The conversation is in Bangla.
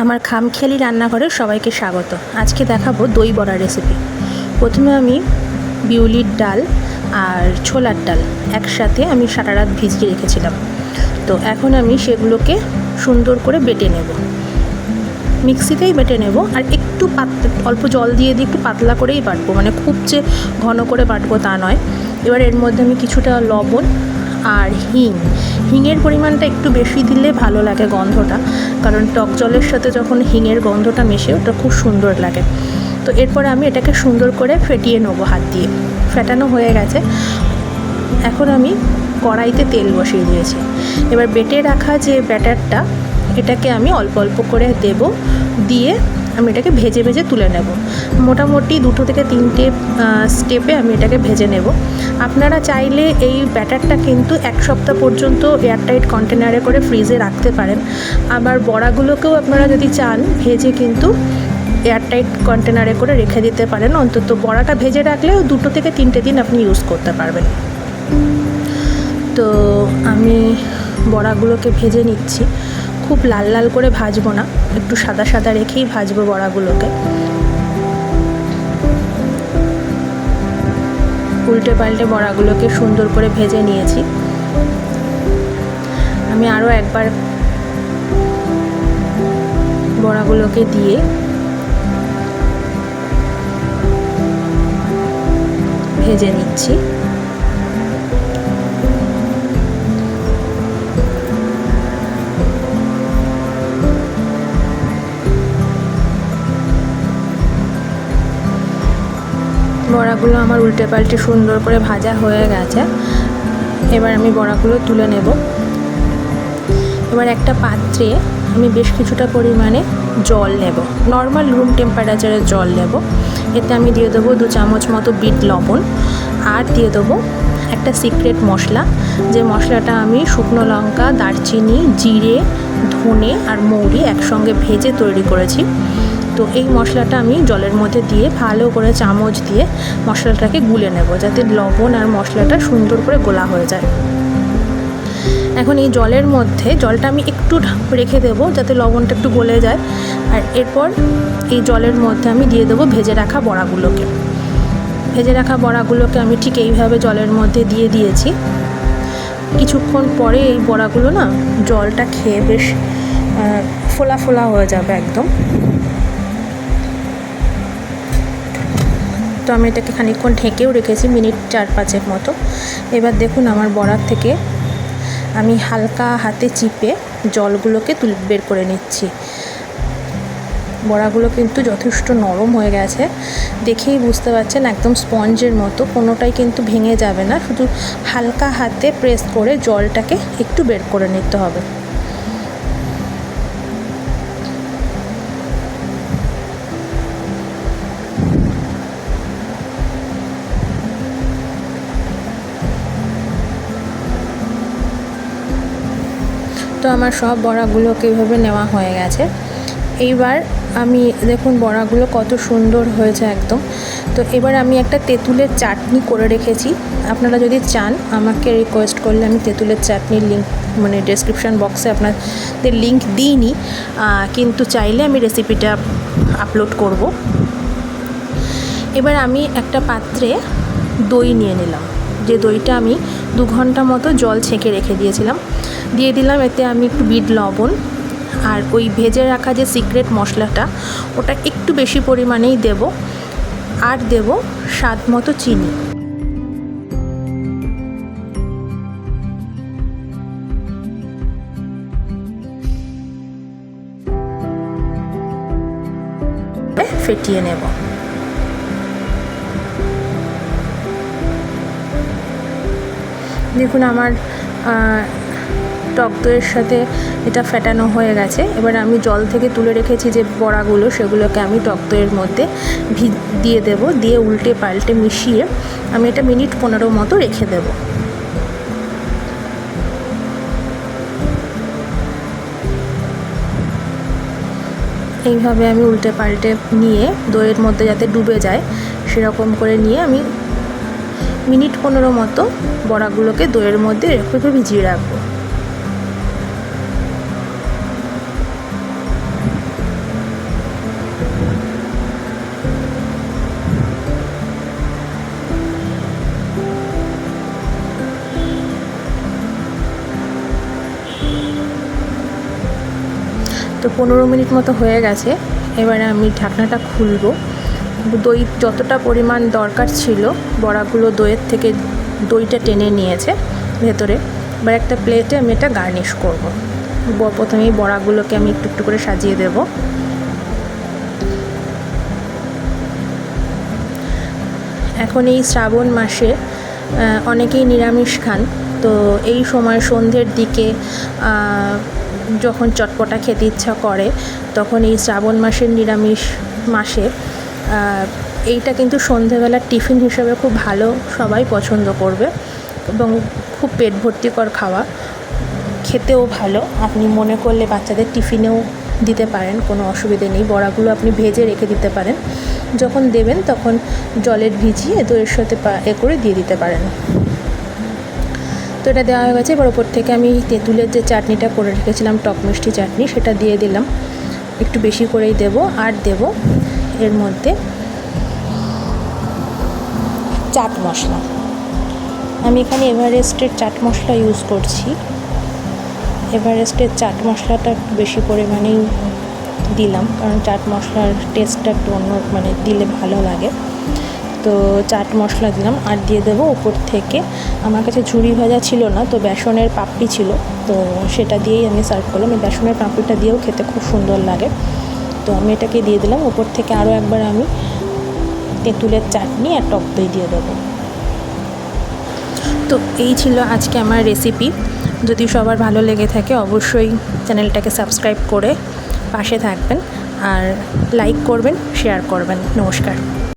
আমার খামখেয়ালি রান্নাঘরে সবাইকে স্বাগত। আজকে দেখাবো দই বড়া রেসিপি। প্রথমে আমি বিউলির ডাল আর ছোলার ডাল একসাথে আমি সারা রাত ভিজিয়ে রেখেছিলাম। তো এখন আমি সেগুলোকে সুন্দর করে বেটে নেব, মিক্সিতেই বেটে নেব। আর একটু অল্প জল দিয়ে একটু পাতলা করেই বাটবো, মানে খুব যে ঘন করে বাটবো তা নয়। এবার এর মধ্যে আমি কিছুটা লবণ আর হিঙের পরিমাণটা একটু বেশি দিলে ভালো লাগে গন্ধটা, কারণ টক জলের সাথে যখন হিঙের গন্ধটা মেশে ওটা খুব সুন্দর লাগে। তো এরপরে আমি এটাকে সুন্দর করে ফেটিয়ে নেবো হাত দিয়ে। ফেটানো হয়ে গেছে, এখন আমি কড়াইতে তেল বসিয়ে দিয়েছি। এবার বেটে রাখা যে ব্যাটারটা এটাকে আমি অল্প অল্প করে দেব, দিয়ে আমি এটাকে ভেজে ভেজে তুলে নেব। মোটামুটি 2 থেকে 3টে স্টেপে আমি এটাকে ভেজে নেব। আপনারা চাইলে এই ব্যাটারটা কিন্তু 1 সপ্তাহ পর্যন্ত এয়ারটাইট কন্টেনারে করে ফ্রিজে রাখতে পারেন। আবার বড়াগুলোকেও আপনারা যদি চান ভেজে কিন্তু এয়ারটাইট কন্টেনারে করে রেখে দিতে পারেন। অন্তত বড়াটা ভেজে রাখলেও 2 থেকে 3টে দিন আপনি ইউজ করতে পারবেন। তো আমি বড়াগুলোকে ভেজে নিচ্ছি। খুব লাল লাল করে ভাজবো না, একটু সাদা সাদা রেখেই ভাজবো বড়াগুলোকে। উল্টে পাল্টে বড়াগুলোকে সুন্দর করে ভেজে নিয়েছি। আমি আরও একবার বড়াগুলোকে দিয়ে ভেজে নিচ্ছি। বড়াগুলো আমার উল্টে পাল্টে সুন্দর করে ভাজা হয়ে গেছে। এবার আমি বড়াগুলো তুলে নেব। এবার একটা পাত্রে আমি বেশ কিছুটা পরিমাণে জল নেব, নর্মাল রুম টেম্পারেচারের জল নেব। এতে আমি দিয়ে দেবো 2 চামচ মতো বিট লবণ, আর দিয়ে দেবো একটা সিক্রেট মশলা, যে মশলাটা আমি শুকনো লঙ্কা, দারচিনি, জিরে, ধনে আর মৌরি একসঙ্গে ভেজে তৈরি করেছি। তো এই মশলাটা আমি জলের মধ্যে দিয়ে ভালো করে চামচ দিয়ে মশলাটাকে গুলে নেব, যাতে লবণ আর মশলাটা সুন্দর করে গোলা হয়ে যায়। এখন এই জলের মধ্যে জলটা আমি একটু রেখে দেবো যাতে লবণটা একটু গলে যায়। আর এরপর এই জলের মধ্যে আমি দিয়ে দেবো ভেজে রাখা বড়াগুলোকে। ভেজে রাখা বড়াগুলোকে আমি ঠিক এইভাবে জলের মধ্যে দিয়ে দিয়েছি। কিছুক্ষণ পরে এই বড়াগুলো না জলটা খেয়ে বেশ ফোলা ফোলা হয়ে যাবে একদম। তো আমি এটাকে খানিকক্ষণ ঢেকেও রেখেছি, মিনিট 4-5 মতো। এবার দেখুন আমার বড়ার থেকে আমি হালকা হাতে চিপে জলগুলোকে বের করে নিচ্ছি। বড়াগুলো কিন্তু যথেষ্ট নরম হয়ে গেছে, দেখেই বুঝতে পারছেন একদম স্পঞ্জের মতো, কোনোটাই কিন্তু ভেঙে যাবে না। শুধু হালকা হাতে প্রেস করে জলটাকে একটু বের করে নিতে হবে। তো আমার সব বড়াগুলোকে এইভাবে নেওয়া হয়ে গেছে। এইবার আমি দেখুন বড়াগুলো কত সুন্দর হয়েছে একদম। তো এবার আমি একটা তেঁতুলের চাটনি করে রেখেছি। আপনারা যদি চান আমাকে রিকোয়েস্ট করলে আমি তেঁতুলের চাটনির লিঙ্ক, মানে ডেসক্রিপশান বক্সে আপনাদের লিঙ্ক দিইনি, কিন্তু চাইলে আমি রেসিপিটা আপলোড করব। এবার আমি একটা পাত্রে দই নিয়ে নিলাম, যে দইটা আমি 2 ঘন্টা মতো জল ছেঁকে রেখে দিয়েছিলাম। দিয়ে দিলাম এতে আমি একটু বিট লবণ, আর ওই ভেজে রাখা যে সিক্রেট মশলাটা ওটা একটু বেশি পরিমাণেই দেব, আর দেব স্বাদ মতো চিনি। ফেটিয়ে নেব। দেখুন আমার টক দইয়ের সাথে এটা ফেটানো হয়ে গেছে। এবার আমি জল থেকে তুলে রেখেছি যে বড়াগুলো, সেগুলোকে আমি টক দইয়ের মধ্যে দিয়ে দেব, দিয়ে উল্টে পাল্টে মিশিয়ে আমি এটা মিনিট 15 মতো রেখে দেব। এইভাবে আমি উল্টে পাল্টে নিয়ে দইয়ের মধ্যে যাতে ডুবে যায় সেরকম করে নিয়ে আমি মিনিট 15 মতো বড়াগুলোকে দইয়ের মধ্যে রেখে ভিজিয়ে রাখবো। তো 15 মিনিট মতো হয়ে গেছে। এবারে আমি ঢাকনাটা খুলবো। দই যতটা পরিমাণ দরকার ছিল, বড়াগুলো দইয়ের থেকে দইটা টেনে নিয়েছে ভেতরে। এবার একটা প্লেটে আমি এটা গার্নিশ করব। প্রথমেই বড়াগুলোকে আমি একটু একটু করে সাজিয়ে দেব। এখন এই শ্রাবণ মাসে অনেকেই নিরামিষ খান, তো এই সময় সন্ধ্যের দিকে যখন চটপটা খেতে ইচ্ছা করে, তখন এই শ্রাবণ মাসের নিরামিষ মাসে এইটা কিন্তু সন্ধ্যেবেলার টিফিন হিসেবে খুব ভালো, সবাই পছন্দ করবে এবং খুব পেট ভর্তিকর খাওয়া, খেতেও ভালো। আপনি মনে করলে বাচ্চাদের টিফিনেও দিতে পারেন, কোনো অসুবিধে নেই। বড়াগুলো আপনি ভেজে রেখে দিতে পারেন, যখন দেবেন তখন জলের ভিজিয়ে দইয়ের সাথে করে দিয়ে দিতে পারেন। তো এটা দেওয়া হয়ে গেছে। এবার ওপর থেকে আমি তেঁতুলের যে চাটনিটা করে রেখেছিলাম, টক মিষ্টি চাটনি, সেটা দিয়ে দিলাম। একটু বেশি করেই দেব। আর দেব এর মধ্যে চাট মশলা। আমি এখানে এভারেস্টের চাট মশলা ইউজ করছি। এভারেস্টের চাট মশলাটা একটু বেশি পরিমাণেই দিলাম, কারণ চাট মশলার টেস্টটা একটু অন্য দিলে ভালো লাগে। তো চাট মশলা দিলাম। আর দিয়ে দেবো ওপর থেকে, আমার কাছে ঝুরি ভাজা ছিল না, তো বেসনের পাপড়ি ছিল, তো সেটা দিয়েই আমি সার্ভ করলাম। এই বেসনের পাপড়িটা দিয়েও খেতে খুব সুন্দর লাগে, তো আমি এটাকে দিয়ে দিলাম। ওপর থেকে আরও একবার আমি তেঁতুলের চাটনি আর টক দই দিয়ে দেবো। তো এই ছিল আজকে আমার রেসিপি। যদি সবার ভালো লেগে থাকে অবশ্যই চ্যানেলটাকে সাবস্ক্রাইব করে পাশে থাকবেন, আর লাইক করবেন, শেয়ার করবেন। নমস্কার।